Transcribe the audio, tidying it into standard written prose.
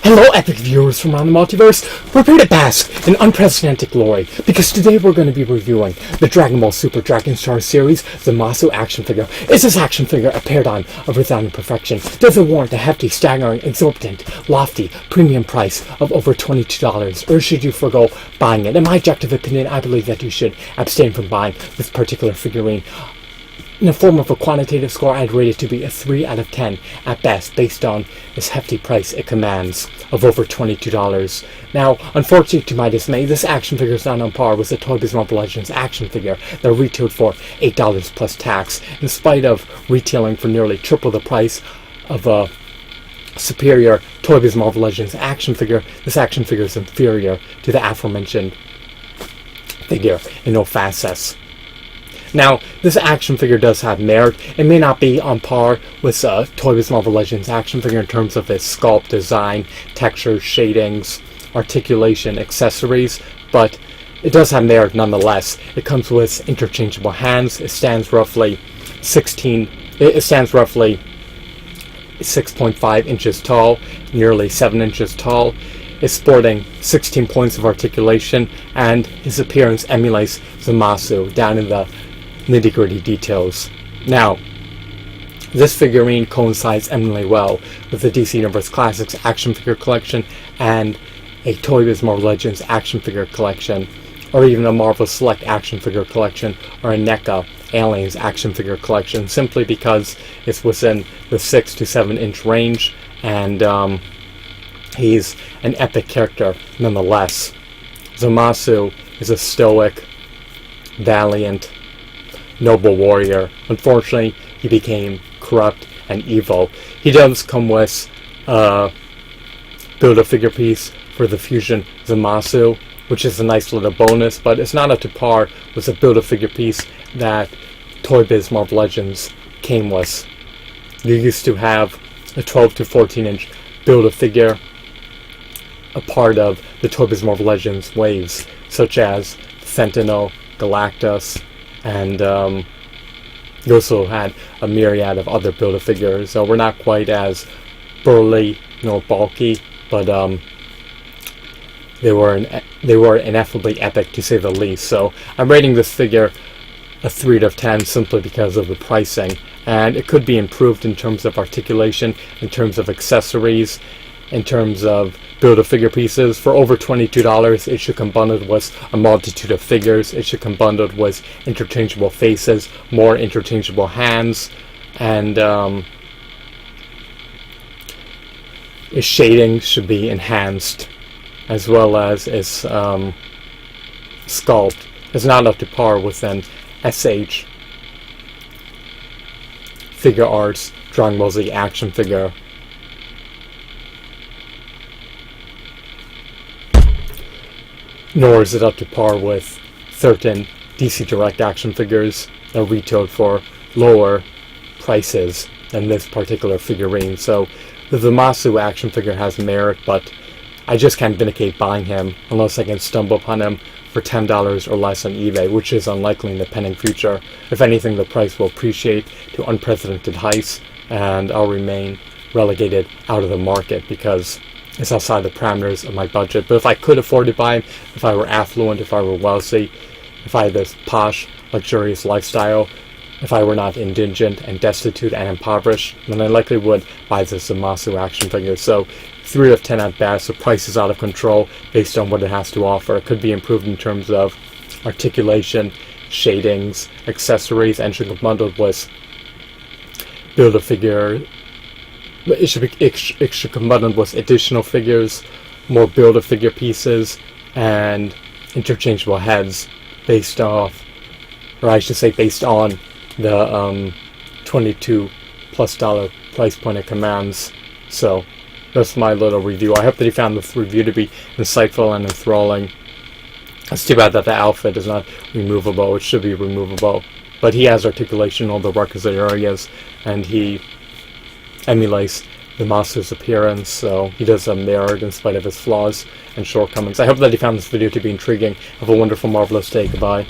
Hello, epic viewers from around the multiverse. Prepare to bask in unprecedented glory, because today we're going to be reviewing the Dragon Ball Super Dragon Star series, Zamasu action figure. Is this action figure a paradigm of resounding perfection? Does it warrant a hefty, staggering, exorbitant, lofty, premium price of over $22, or should you forgo buying it? In my objective opinion, I believe that you should abstain from buying this particular figurine. In the form of a quantitative score, I'd rate it to be a 3 out of 10 at best, based on this hefty price it commands of over $22. Now, unfortunately to my dismay, this action figure is not on par with the Toy Biz Marvel Legends action figure that retailed for $8 plus tax. In spite of retailing for nearly triple the price of a superior Toy Biz Marvel Legends action figure, this action figure is inferior to the aforementioned figure in no facets. Now, this action figure does have merit. It may not be on par with Toy Biz Marvel Legends action figure in terms of its sculpt, design, texture, shadings, articulation, accessories, but it does have merit nonetheless. It comes with interchangeable hands. It stands roughly 6.5 inches tall, nearly 7 inches tall. It's sporting 16 points of articulation, and his appearance emulates Zamasu down in the nitty-gritty details. Now, this figurine coincides eminently well with the DC Universe Classics action figure collection and a Toy Biz Marvel Legends action figure collection, or even a Marvel Select action figure collection, or a NECA Aliens action figure collection, simply because it's within the 6 to 7 inch range, and he's an epic character nonetheless. Zamasu is a stoic, valiant, noble warrior. Unfortunately, he became corrupt and evil. He does come with build-a-figure piece for the Fusion Zamasu, which is a nice little bonus, but it's not up to par with the build-a-figure piece that Toy Biz Marvel Legends came with. You used to have a 12 to 14 inch build-a-figure, a part of the Toy Biz Marvel Legends waves, such as Sentinel, Galactus, and you also had a myriad of other build-a-figures. So we're not quite as burly nor bulky, but they were ineffably epic, to say the least. So I'm rating this figure a 3 out of 10 simply because of the pricing, and it could be improved in terms of articulation, in terms of accessories, in terms of build-a-figure pieces. For over $22, it should come bundled with a multitude of figures. It should come bundled with interchangeable faces, more interchangeable hands, and its shading should be enhanced, as well as its sculpt. It's not up to par with an SH Figure Arts Dragon Ball Z action figure. Nor is it up to par with certain DC Direct action figures that retailed for lower prices than this particular figurine. So the Zamasu action figure has merit, but I just can't vindicate buying him unless I can stumble upon him for $10 or less on eBay, which is unlikely in the pending future. If anything, the price will appreciate to unprecedented heights, and I'll remain relegated out of the market because it's outside the parameters of my budget. But if I could afford to buy him, if I were affluent, if I were wealthy, if I had this posh, luxurious lifestyle, if I were not indigent and destitute and impoverished, then I likely would buy this Zamasu action figure. So 3 out of 10 at best. The price is out of control based on what it has to offer. It could be improved in terms of articulation, shadings, accessories, and should be bundled with build-a-figure. It should come bundled with additional figures, more build-a-figure pieces, and interchangeable heads based off, or I should say based on the $22+ price point it commands. So that's my little review. I hope that you found this review to be insightful and enthralling. It's too bad that the outfit is not removable. It should be removable, but he has articulation in all the requisite areas, and he emulates the Masu's appearance, so he does have merit in spite of his flaws and shortcomings. I hope that you found this video to be intriguing. Have a wonderful, marvelous day. Goodbye.